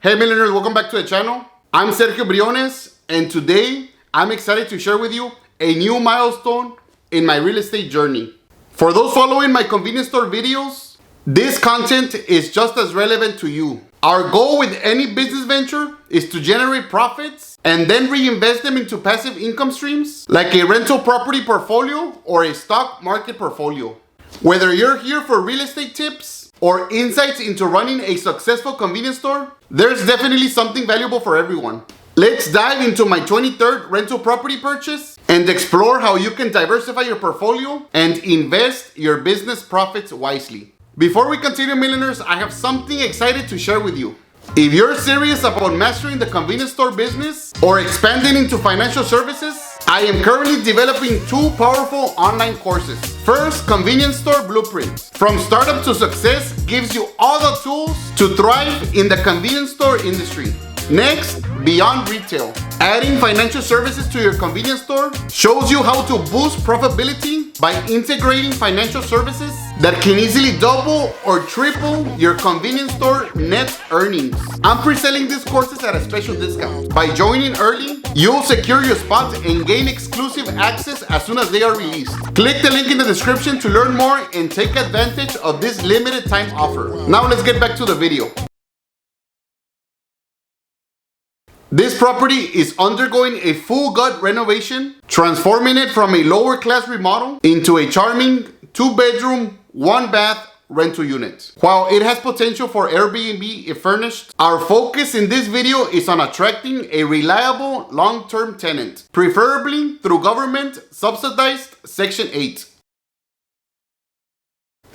Hey millionaires, welcome back to the channel. I'm Sergio Briones, and today I'm excited to share with you a new milestone in my real estate journey. For those following my convenience store videos, this content is just as relevant to you. Our goal with any business venture is to generate profits and then reinvest them into passive income streams like a rental property portfolio or a stock market portfolio. Whether you're here for real estate tips or insights into running a successful convenience store, there's definitely something valuable for everyone. Let's dive into my 23rd rental property purchase and explore how you can diversify your portfolio and invest your business profits wisely. Before we continue, millionaires, I have something exciting to share with you. If you're serious about mastering the convenience store business or expanding into financial services, I am currently developing two powerful online courses. First, Convenience Store Blueprint. From startup to success gives you all the tools to thrive in the convenience store industry. Next, Beyond Retail. Adding financial services to your convenience store shows you how to boost profitability by integrating financial services that can easily double or triple your convenience store net earnings. I'm pre-selling these courses at a special discount. By joining early, you'll secure your spot and gain exclusive access as soon as they are released. Click the link in the description to learn more and take advantage of this limited time offer. Now let's get back to the video. This property is undergoing a full gut renovation, transforming it from a lower class remodel into a charming 2-bedroom, 1-bath rental unit. While it has potential for Airbnb if furnished, our focus in this video is on attracting a reliable long-term tenant, preferably through government-subsidized Section 8.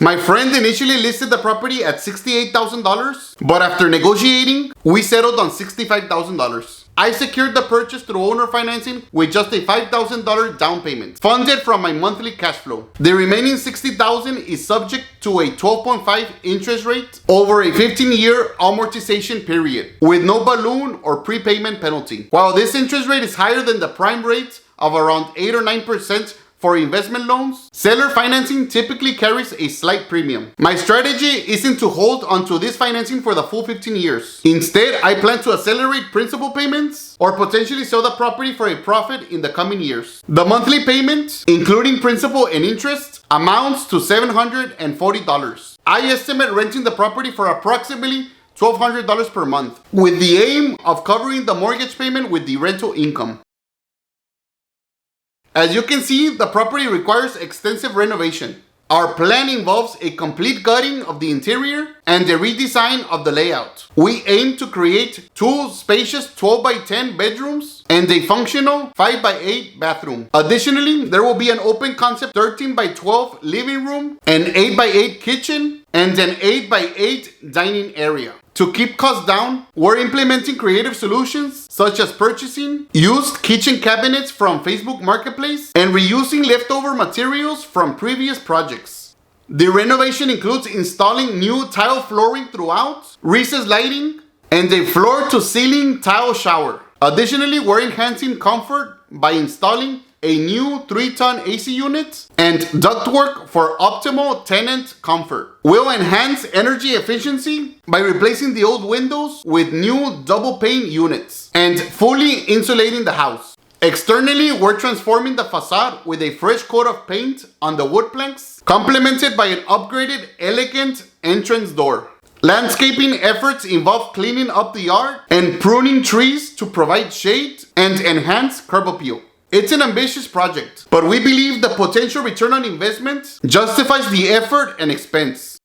My friend initially listed the property at $68,000, but after negotiating, we settled on $65,000. I secured the purchase through owner financing with just a $5,000 down payment, funded from my monthly cash flow. The remaining $60,000 is subject to a 12.5 interest rate over a 15-year amortization period, with no balloon or prepayment penalty. While this interest rate is higher than the prime rate of around 8 or 9%, for investment loans, seller financing typically carries a slight premium. My strategy isn't to hold onto this financing for the full 15 years. Instead, I plan to accelerate principal payments or potentially sell the property for a profit in the coming years. The monthly payment, including principal and interest, amounts to $740. I estimate renting the property for approximately $1,200 per month, with the aim of covering the mortgage payment with the rental income. As you can see, the property requires extensive renovation. Our plan involves a complete gutting of the interior and a redesign of the layout. We aim to create two spacious 12 by 10 bedrooms and a functional 5 by 8 bathroom. Additionally, there will be an open concept 13 by 12 living room, an 8 by 8 kitchen, and an 8 by 8 dining area. To keep costs down, we're implementing creative solutions such as purchasing used kitchen cabinets from Facebook Marketplace and reusing leftover materials from previous projects. The renovation includes installing new tile flooring throughout, recessed lighting, and a floor-to-ceiling tile shower. Additionally, we're enhancing comfort by installing a new 3-ton AC unit and ductwork for optimal tenant comfort. We'll enhance energy efficiency by replacing the old windows with new double pane units and fully insulating the house. Externally, we're transforming the facade with a fresh coat of paint on the wood planks, complemented by an upgraded, elegant entrance door. Landscaping efforts involve cleaning up the yard and pruning trees to provide shade and enhance curb appeal. It's an ambitious project, but we believe the potential return on investment justifies the effort and expense.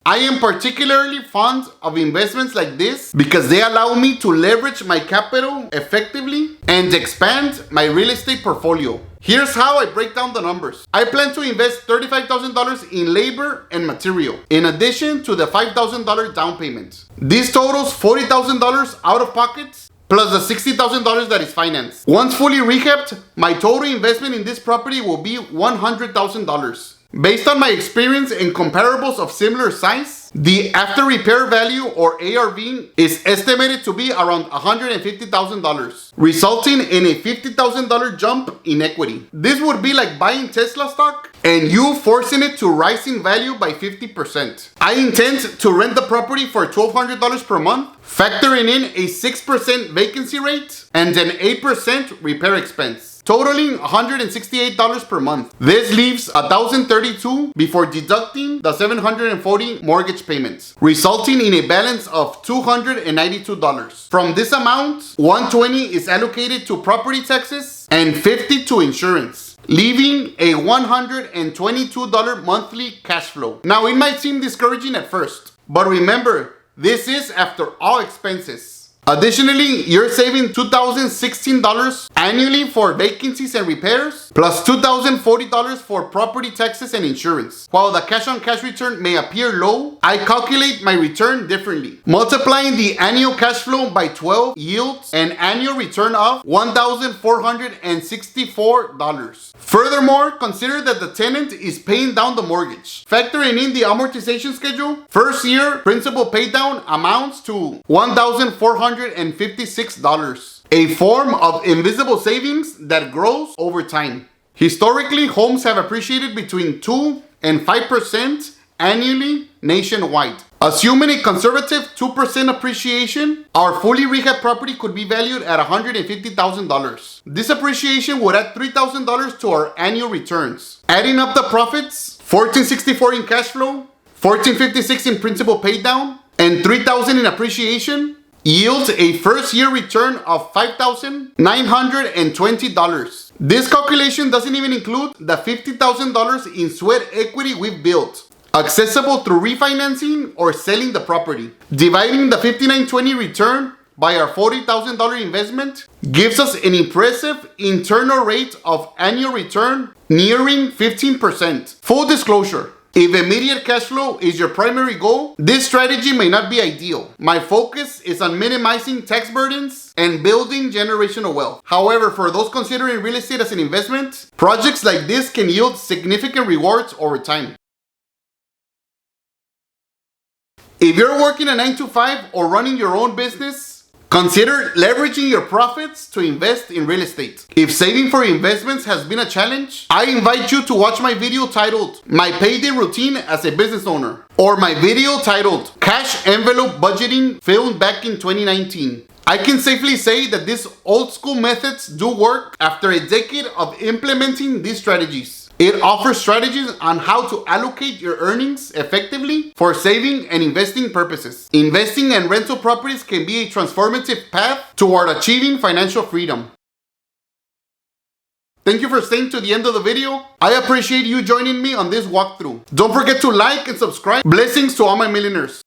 I am particularly fond of investments like this because they allow me to leverage my capital effectively and expand my real estate portfolio. Here's how I break down the numbers. I plan to invest $35,000 in labor and material, in addition to the $5,000 down payment. This totals $40,000 out of pocket, plus the $60,000 that is financed. Once fully rehabbed, my total investment in this property will be $100,000. Based on my experience and comparables of similar size, The after repair value or ARV is estimated to be around $150,000, resulting in a $50,000 jump in equity. This would be like buying Tesla stock and you forcing it to rise in value by 50%. I intend to rent the property for $1,200 per month, factoring in a 6% vacancy rate and an 8% repair expense, totaling $168 per month. This leaves $1,032 before deducting the $740 mortgage payments, resulting in a balance of $292. From this amount, $120 is allocated to property taxes and $50 to insurance, leaving a $122 monthly cash flow. Now, it might seem discouraging at first, but remember, this is after all expenses. Additionally, you're saving $2,016 annually for vacancies and repairs, plus $2,040 for property taxes and insurance. While the cash-on-cash return may appear low, I calculate my return differently. Multiplying the annual cash flow by 12 yields an annual return of $1,464. Furthermore, consider that the tenant is paying down the mortgage. Factoring in the amortization schedule, first year principal paydown amounts to $1,456, a form of invisible savings that grows over time. Historically, homes have appreciated between 2 and 5% annually nationwide. Assuming a conservative 2% appreciation, our fully rehabbed property could be valued at $150,000. This appreciation would add $3,000 to our annual returns. Adding up the profits, $1,464 in cash flow, $1,456 in principal paydown, and $3,000 in appreciation, yields a first year return of $5,920. This calculation doesn't even include the $50,000 in sweat equity we've built, accessible through refinancing or selling the property. Dividing the $5,920 return by our $40,000 investment gives us an impressive internal rate of annual return nearing 15%. Full disclosure, if immediate cash flow is your primary goal, this strategy may not be ideal. My focus is on minimizing tax burdens and building generational wealth. However, for those considering real estate as an investment, projects like this can yield significant rewards over time. If you're working a 9-to-5 or running your own business, consider leveraging your profits to invest in real estate. If saving for investments has been a challenge, I invite you to watch my video titled My Payday Routine as a Business Owner, or my video titled Cash Envelope Budgeting, filmed back in 2019. I can safely say that these old school methods do work after a decade of implementing these strategies. It offers strategies on how to allocate your earnings effectively for saving and investing purposes. Investing in rental properties can be a transformative path toward achieving financial freedom. Thank you for staying to the end of the video. I appreciate you joining me on this walkthrough. Don't forget to like and subscribe. Blessings to all my millionaires.